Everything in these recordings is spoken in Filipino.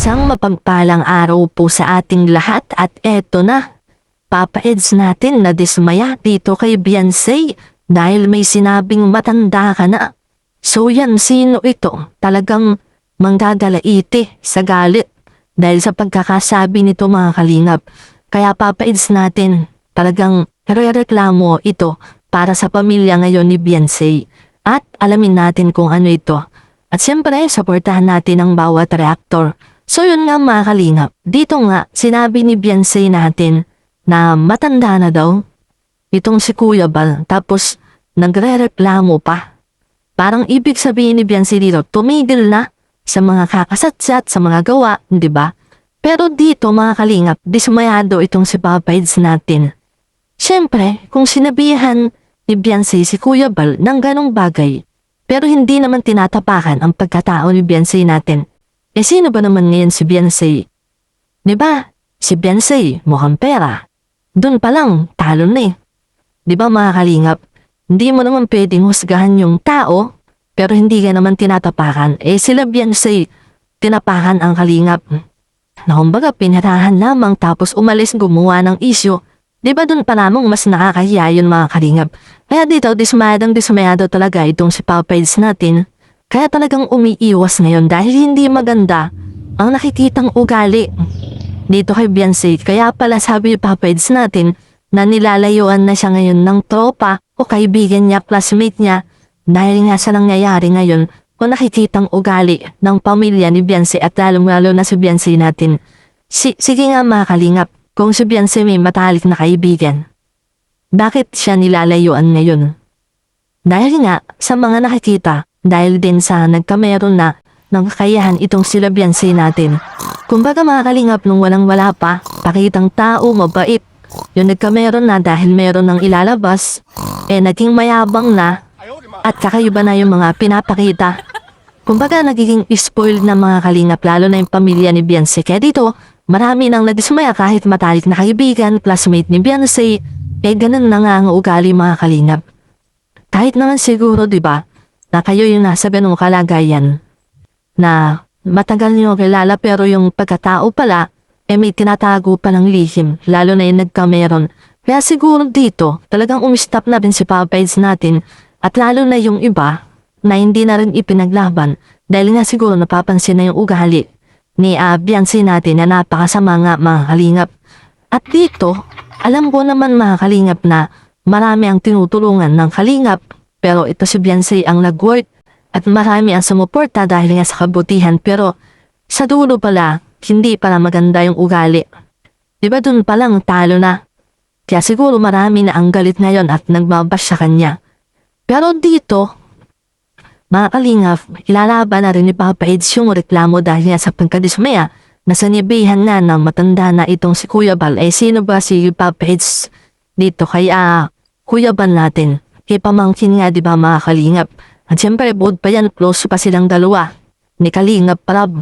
Isang mapagpalang araw po sa ating lahat at eto na. Papa Eds natin na dismaya dito kay Beyonce dahil may sinabing matanda ka na. So yan, sino ito? Talagang manggagalaiti sa galit dahil sa pagkakasabi nito mga kalingap. Kaya Papa Eds natin talagang rereklamo ito para sa pamilya ngayon ni Beyonce. At alamin natin kung ano ito. At siyempre, supportahan natin ang bawat reactor. So yun nga mga kalingap, dito nga sinabi ni Beyonce natin na matanda na daw itong si Kuya Bal, tapos nagre-reklamo pa. Parang ibig sabihin ni Beyonce dito, tumigil na sa mga kakasatsat, sa mga gawa, di ba? Pero dito mga kalingap, dismayado itong si Papa Eds natin. Siyempre, kung sinabihan ni Beyonce si Kuya Bal ng ganong bagay, pero hindi naman tinatapakan ang pagkatao ni Beyonce natin. Eh sino ba naman ngayon si Beyonce? Diba? Si Beyonce, mukhang pera. Doon pa lang, talo na eh. Diba mga kalingap? Hindi mo naman pwedeng husgahan yung tao, pero hindi ka naman tinatapakan. Eh sila Beyonce, tinapakan ang kalingap. Na kumbaga pinarahan lamang tapos umalis gumawa ng isyo. Diba doon pa lamang mas nakakahiya yun mga kalingap? Kaya dito, dismayado talaga itong si Papa Eds natin. Kaya talagang umiiwas ngayon dahil hindi maganda ang nakikitang ugali dito kay Beyonce. Kaya pala sabi ni Papa Eds natin na nilalayuan na siya ngayon ng tropa o kaibigan niya, classmate niya. Dahil nga sa nangyayari ngayon kung nakikitang ugali ng pamilya ni Beyonce at lalo na si Beyonce natin. Sige nga mga kalingap. Kung si Beyonce may matalik na kaibigan, bakit siya nilalayuan ngayon? Dahil nga sa mga nakikita, dahil din sa nagkameron na ng kakayahan itong sila Beyonce natin. Kumbaga mga kalingap nung walang-wala pa, pakitang tao, mabait. Yung nagkameron na dahil meron ng ilalabas, naging mayabang na at kakaiba na yung mga pinapakita. Kumbaga nagiging spoiled na mga kalingap lalo na yung pamilya ni Beyonce. Kaya dito, marami nang nadismaya kahit matalik na kaibigan, classmate ni Beyonce, ganun na nga ang ugali mga kalingap. Kahit naman siguro, di ba, na kayo yung nasa ganung kalagayan, na matagal niyo kilala pero yung pagkatao pala, may tinatago pa ng lihim, lalo na yung nagkameron. Kaya siguro dito, talagang umistap na din si Papa Eds natin, at lalo na yung iba, na hindi na rin ipinaglaban, dahil nga siguro napapansin na yung ugali ni Beyonce natin na napakasama nga mga kalingap. At dito, alam ko naman mga kalingap na marami ang tinutulungan ng kalingap, pero ito si Beyonce ang nag-work at marami ang sumuporta dahil nga sa kabutihan, pero sa dulo pala, hindi pala maganda yung ugali. Diba dun palang talo na? Kaya siguro marami na ang galit ngayon at nagbabash sa kanya. Pero dito, mga kalingap, ilalaban na rin ni Papa Eds yung reklamo dahil nga sa pagkadismaya na sanibihan na ng matanda na itong si Kuya Bal. Sino ba si Papa Eds dito kay Kuya Bal natin? Kay pamangkin nga diba mga kalingap? At siyempre bukod pa yan, close pa silang dalawa ni Kalingap Prab.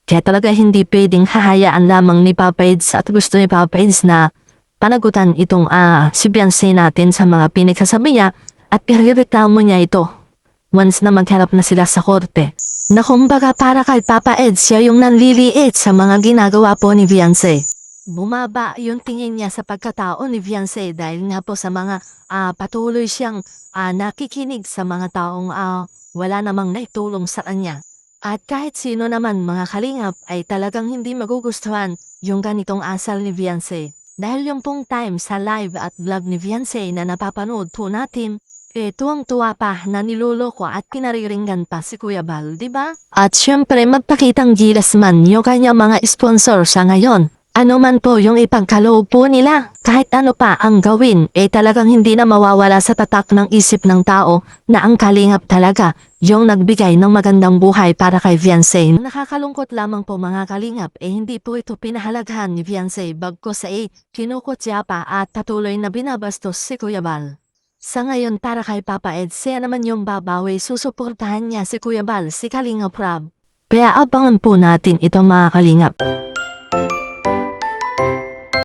Kaya talaga hindi pwedeng hahayaan lamang ni Papa Eds at gusto ni Papa Eds na panagutan itong si Beyonce natin sa mga pinagsasabi niya at irereklamo niya ito. Once na magharap na sila sa korte. Na kumbaga para kay Papa Eds siya yung nanliliit sa mga ginagawa po ni Beyonce. Bumaba yung tingin niya sa pagkatao ni Beyonce dahil nga po sa mga patuloy siyang nakikinig sa mga taong wala namang naitulong sa kanya. At kahit sino naman mga kalingap ay talagang hindi magugustuhan yung ganitong asal ni Beyonce. Dahil yung pong time sa live at vlog ni Beyonce na napapanood po natin, tuwang-tuwa pa na niloloko at pinariringgan pa si Kuya Bal, diba? At syempre magpakitang gilas man yung kanyang mga sponsor sa ngayon. Ano man po yung ipagkaloob po nila, kahit ano pa ang gawin, talagang hindi na mawawala sa tatak ng isip ng tao na ang kalingap talaga yung nagbigay ng magandang buhay para kay Beyonce. Nakakalungkot lamang po mga kalingap, hindi po ito pinahalagahan ni Beyonce bagkos kinukutya pa at patuloy na binabastos si Kuya Bal. Sa ngayon para kay Papa Eds, siya naman yung babawi, susuportahan niya si Kuya Bal, si Kalingap Prab. Kaya abangan po natin ito mga kalingap.